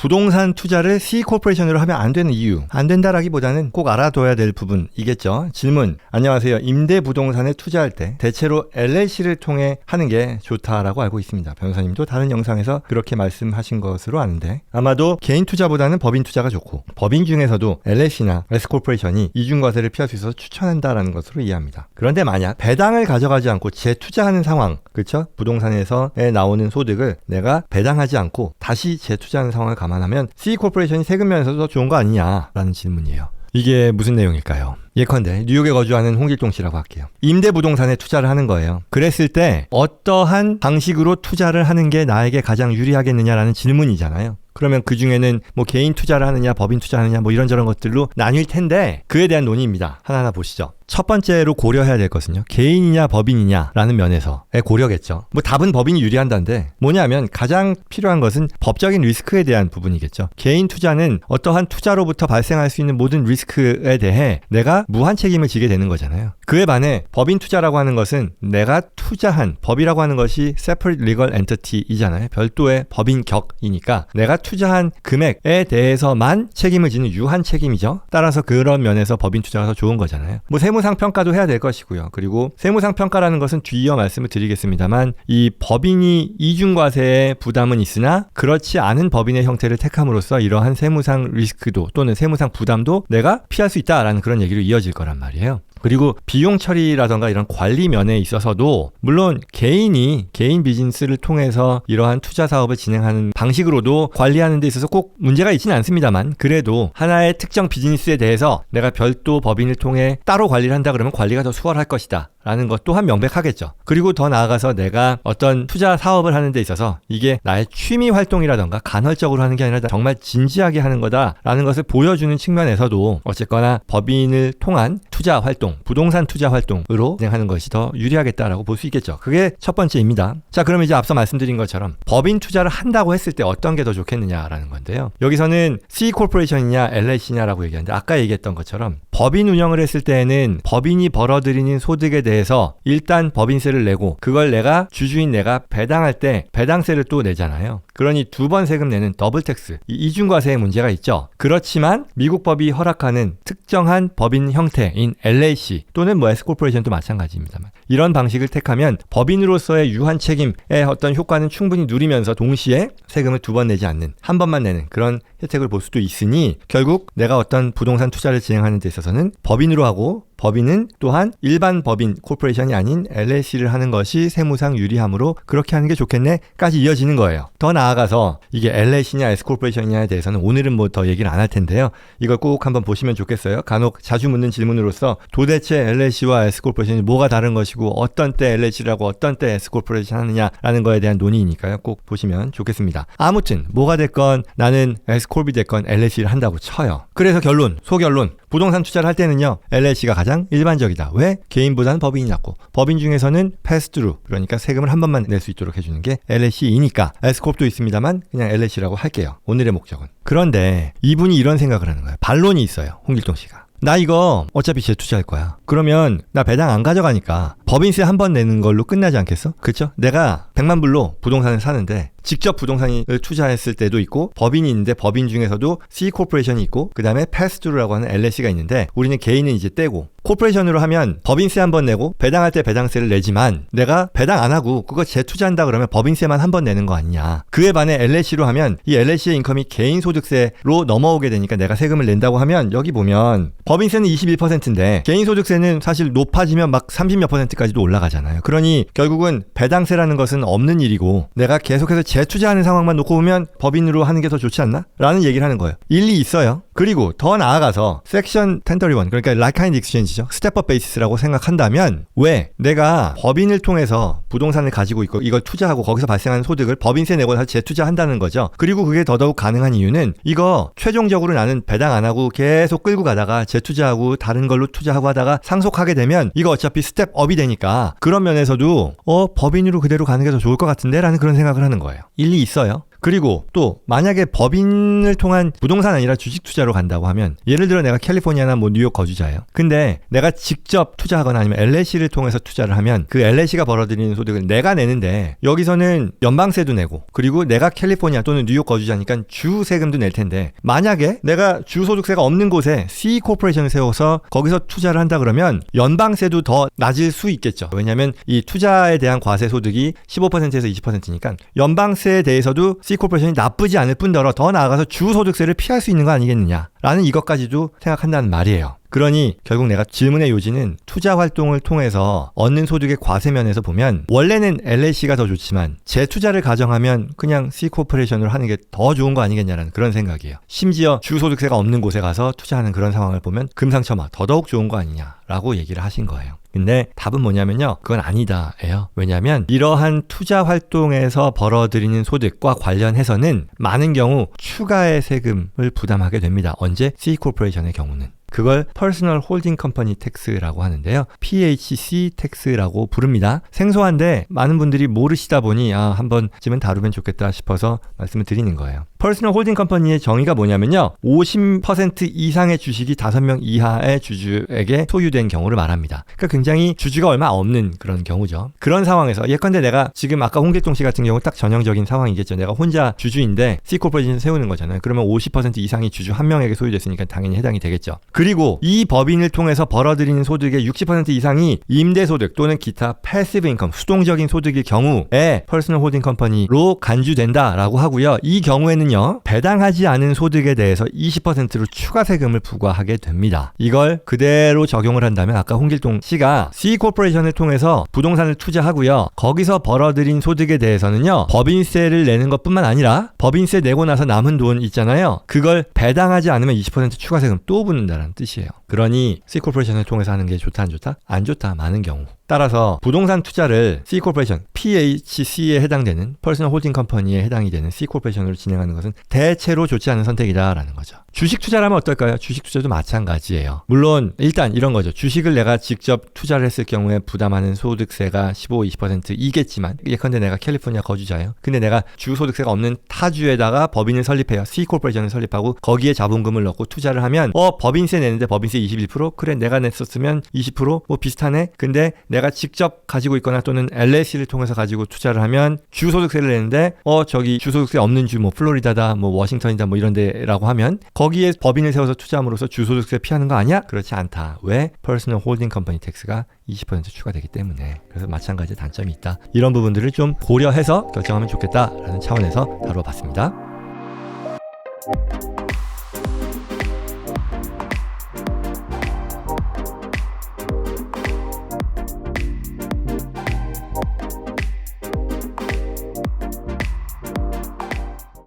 부동산 투자를 C코퍼레이션으로 하면 안 되는 이유, 안 된다라기보다는 꼭 알아둬야 될 부분이겠죠. 질문, 안녕하세요. 임대부동산에 투자할 때 대체로 LLC를 통해 하는 게 좋다라고 알고 있습니다. 변호사님도 다른 영상에서 그렇게 말씀하신 것으로 아는데, 아마도 개인 투자보다는 법인 투자가 좋고, 법인 중에서도 LLC나 S코퍼레이션이 이중과세를 피할 수 있어서 추천한다라는 것으로 이해합니다. 그런데 만약 배당을 가져가지 않고 재투자하는 상황, 그렇죠? 부동산에서 나오는 소득을 내가 배당하지 않고 다시 재투자하는 상황을 감안하면 C코퍼레이션이 세금 면에서도 더 좋은 거 아니냐라는 질문이에요. 이게 무슨 내용일까요? 예컨대 뉴욕에 거주하는 홍길동 씨라고 할게요. 임대부동산에 투자를 하는 거예요. 그랬을 때 어떠한 방식으로 투자를 하는 게 나에게 가장 유리하겠느냐라는 질문이잖아요. 그러면 그 중에는 뭐 개인 투자를 하느냐, 법인 투자하느냐, 뭐 이런저런 것들로 나뉠 텐데, 그에 대한 논의입니다. 하나하나 보시죠. 첫 번째로 고려해야 될 것은요, 개인이냐 법인이냐라는 면에서의 고려겠죠. 뭐 답은 법인이 유리한다는데, 뭐냐면 가장 필요한 것은 법적인 리스크에 대한 부분이겠죠. 개인 투자는 어떠한 투자로부터 발생할 수 있는 모든 리스크에 대해 내가 무한 책임을 지게 되는 거잖아요. 그에 반해 법인 투자라고 하는 것은 내가 투자한, 법이라고 하는 것이 separate legal entity이잖아요. 별도의 법인격이니까 내가 투자한 금액에 대해서만 책임을 지는 유한 책임이죠. 따라서 그런 면에서 법인 투자가 더 좋은 거잖아요. 뭐 세무상 평가도 해야 될 것이고요. 그리고 세무상 평가라는 것은 뒤이어 말씀을 드리겠습니다만, 이 법인이 이중과세의 부담은 있으나 그렇지 않은 법인의 형태를 택함으로써 이러한 세무상 리스크도 또는 세무상 부담도 내가 피할 수 있다라는 그런 얘기로 이어질 거란 말이에요. 그리고 비용 처리라던가 이런 관리 면에 있어서도 물론 개인이 개인 비즈니스를 통해서 이러한 투자 사업을 진행하는 방식으로도 관리하는 데 있어서 꼭 문제가 있지는 않습니다만, 그래도 하나의 특정 비즈니스에 대해서 내가 별도 법인을 통해 따로 관리를 한다 그러면 관리가 더 수월할 것이다 라는 것 또한 명백하겠죠. 그리고 더 나아가서 내가 어떤 투자 사업을 하는 데 있어서 이게 나의 취미 활동이라던가 간헐적으로 하는 게 아니라 정말 진지하게 하는 거다라는 것을 보여주는 측면에서도 어쨌거나 법인을 통한 투자 활동, 부동산 투자 활동으로 진행하는 것이 더 유리하겠다라고 볼 수 있겠죠. 그게 첫 번째입니다. 자, 그럼 이제 앞서 말씀드린 것처럼 법인 투자를 한다고 했을 때 어떤 게 더 좋겠느냐라는 건데요. 여기서는 C코퍼레이션이냐 LLC냐라고 얘기하는데, 아까 얘기했던 것처럼 법인 운영을 했을 때에는 법인이 벌어들이는 소득에 대해서 일단 법인세를 내고, 그걸 내가 주주인 내가 배당할 때 배당세를 또 내잖아요. 그러니 두 번 세금 내는 더블 텍스, 이중과세의 문제가 있죠. 그렇지만 미국 법이 허락하는 특정한 법인 형태인 LLC 또는 뭐 S코퍼레이션도 마찬가지입니다만, 이런 방식을 택하면 법인으로서의 유한 책임의 어떤 효과는 충분히 누리면서 동시에 세금을 두 번 내지 않는, 한 번만 내는 그런 혜택을 볼 수도 있으니, 결국 내가 어떤 부동산 투자를 진행하는 데 있어서는 법인으로 하고, 법인은 또한 일반 법인 코퍼레이션이 아닌 LLC를 하는 것이 세무상 유리하므로 그렇게 하는 게 좋겠네까지 이어지는 거예요. 더 나아가서 이게 LLC냐 S코퍼레이션이냐에 대해서는 오늘은 뭐 더 얘기를 안 할 텐데요. 이걸 꼭 한번 보시면 좋겠어요. 간혹 자주 묻는 질문으로서 도대체 LLC와 S코퍼레이션이 뭐가 다른 것이고, 어떤 때 LLC라고 어떤 때 S코퍼레이션 하느냐라는 거에 대한 논의니까요. 꼭 보시면 좋겠습니다. 아무튼 뭐가 됐건 나는 S코퍼이 됐건 LLC를 한다고 쳐요. 그래서 결론, 소결론, 부동산 투자를 할 때는요, LLC가 가장 일반적이다. 왜? 개인보다는 법인이 낫고, 법인 중에서는 패스트루, 그러니까 세금을 한 번만 낼 수 있도록 해주는 게 LLC이니까 S코프도 있습니다만 그냥 LLC라고 할게요. 오늘의 목적은. 그런데 이분이 이런 생각을 하는 거예요. 반론이 있어요. 홍길동 씨가. 나 이거 어차피 재투자할 거야. 그러면 나 배당 안 가져가니까 법인세 한 번 내는 걸로 끝나지 않겠어? 그렇죠? 내가 100만 불로 부동산을 사는데 직접 부동산을 투자했을 때도 있고, 법인이 있는데 법인 중에서도 C코퍼레이션이 있고, 그 다음에 패스트루라고 하는 LLC가 있는데, 우리는 개인은 이제 떼고, 코퍼레이션으로 하면 법인세 한 번 내고 배당할 때 배당세를 내지만, 내가 배당 안 하고 그거 재투자한다 그러면 법인세만 한 번 내는 거 아니냐. 그에 반해 LLC로 하면 이 LLC의 인컴이 개인 소득세로 넘어오게 되니까 내가 세금을 낸다고 하면, 여기 보면 법인세는 21%인데 개인 소득세는 사실 높아지면 막 30몇 %까지도 올라가잖아요. 그러니 결국은 배당세라는 것은 없는 일이고, 내가 계속해서 재투자하는 상황만 놓고 보면 법인으로 하는 게 더 좋지 않나? 라는 얘기를 하는 거예요. 일리 있어요. 그리고 더 나아가서 섹션 1031, 그러니까 like kind exchange죠. 스텝업 베이시스라고 생각한다면, 왜 내가 법인을 통해서 부동산을 가지고 있고 이걸 투자하고 거기서 발생하는 소득을 법인세 내고 다시 재투자한다는 거죠. 그리고 그게 더더욱 가능한 이유는, 이거 최종적으로 나는 배당 안 하고 계속 끌고 가다가 재투자하고 다른 걸로 투자하고 하다가 상속하게 되면 이거 어차피 스텝업이 되니까, 그런 면에서도 법인으로 그대로 가는 게 더 좋을 것 같은데 라는 그런 생각을 하는 거예요. 일리 있어요. 그리고 또 만약에 법인을 통한 부동산 아니라 주식 투자로 간다고 하면 예를 들어 내가 캘리포니아나 뭐 뉴욕 거주자예요. 근데 내가 직접 투자하거나 아니면 LLC를 통해서 투자를 하면 그 LLC가 벌어들이는 소득을 내가 내는데 여기서는 연방세도 내고 그리고 내가 캘리포니아 또는 뉴욕 거주자니까 주 세금도 낼 텐데 만약에 내가 주 소득세가 없는 곳에 C 코퍼레이션을 세워서 거기서 투자를 한다 그러면 연방세도 더 낮을 수 있겠죠. 왜냐하면 이 투자에 대한 과세 소득이 15%에서 20%니까 연방세에 대해서도 C 코퍼레이션이 나쁘지 않을 뿐더러 더 나아가서 주 소득세를 피할 수 있는 거 아니겠느냐라는 이것까지도 생각한다는 말이에요. 그러니 결국 내가 질문의 요지는 투자 활동을 통해서 얻는 소득의 과세면에서 보면 원래는 LLC가 더 좋지만 재투자를 가정하면 그냥 C코퍼레이션으로 하는 게 더 좋은 거 아니겠냐라는 그런 생각이에요. 심지어 주소득세가 없는 곳에 가서 투자하는 그런 상황을 보면 금상첨화 더더욱 좋은 거 아니냐라고 얘기를 하신 거예요. 근데 답은 뭐냐면요. 그건 아니다예요. 왜냐하면 이러한 투자 활동에서 벌어들이는 소득과 관련해서는 많은 경우 추가의 세금을 부담하게 됩니다. 언제? C코퍼레이션의 경우는. 그걸 퍼스널 홀딩 컴퍼니 텍스라고 하는데요. PHC 텍스라고 부릅니다. 생소한데 많은 분들이 모르시다 보니 한 번쯤은 다루면 좋겠다 싶어서 말씀을 드리는 거예요. 퍼스널 홀딩 컴퍼니의 정의가 뭐냐면요. 50% 이상의 주식이 5명 이하의 주주에게 소유된 경우를 말합니다. 그러니까 굉장히 주주가 얼마 없는 그런 경우죠. 그런 상황에서 예컨대 내가 지금 아까 홍길동 씨 같은 경우 딱 전형적인 상황이겠죠. 내가 혼자 주주인데 C코퍼레이션 세우는 거잖아요. 그러면 50% 이상이 주주 한 명에게 소유됐으니까 당연히 해당이 되겠죠. 그리고 이 법인을 통해서 벌어들이는 소득의 60% 이상이 임대소득 또는 기타 패시브 인컴, 수동적인 소득의 경우에 퍼스널 홀딩 컴퍼니로 간주된다라고 하고요. 이 경우에는요. 배당하지 않은 소득에 대해서 20%로 추가 세금을 부과하게 됩니다. 이걸 그대로 적용을 한다면 아까 홍길동 씨가 C코퍼레이션을 통해서 부동산을 투자하고요. 거기서 벌어들인 소득에 대해서는요. 법인세를 내는 것뿐만 아니라 법인세 내고 나서 남은 돈 있잖아요. 그걸 배당하지 않으면 20% 추가 세금 또 붙는다는 뜻이에요. 그러니 C코퍼레이션을 통해서 하는 게 좋다 안 좋다? 안 좋다 많은 경우. 따라서 부동산 투자를 C코퍼레이션, PHC에 해당되는 퍼스널 홀딩 컴퍼니에 해당이 되는 C코퍼레이션으로 진행하는 것은 대체로 좋지 않은 선택이다라는 거죠. 주식 투자를 하면 어떨까요? 주식 투자도 마찬가지예요. 물론 일단 이런 거죠. 주식을 내가 직접 투자를 했을 경우에 부담하는 소득세가 15, 20%이겠지만 예컨대 내가 캘리포니아 거주자예요. 근데 내가 주 소득세가 없는 타주에다가 법인을 설립해요. C코퍼레이션을 설립하고 거기에 자본금을 넣고 투자를 하면 법인세 내는데 법인세 21%? 그래 내가 냈었으면 20%? 뭐 비슷하네? 근데 내가 직접 가지고 있거나 또는 LLC를 통해서 가지고 투자를 하면 주소득세를 내는데 저기 주소득세 없는 주 뭐 플로리다다 뭐 워싱턴이다 뭐 이런 데라고 하면 거기에 법인을 세워서 투자함으로써 주소득세 피하는 거 아니야? 그렇지 않다. 왜? 퍼스널 홀딩 컴퍼니 텍스가 20% 추가되기 때문에. 그래서 마찬가지 단점이 있다. 이런 부분들을 좀 고려해서 결정하면 좋겠다라는 차원에서 다뤄봤습니다.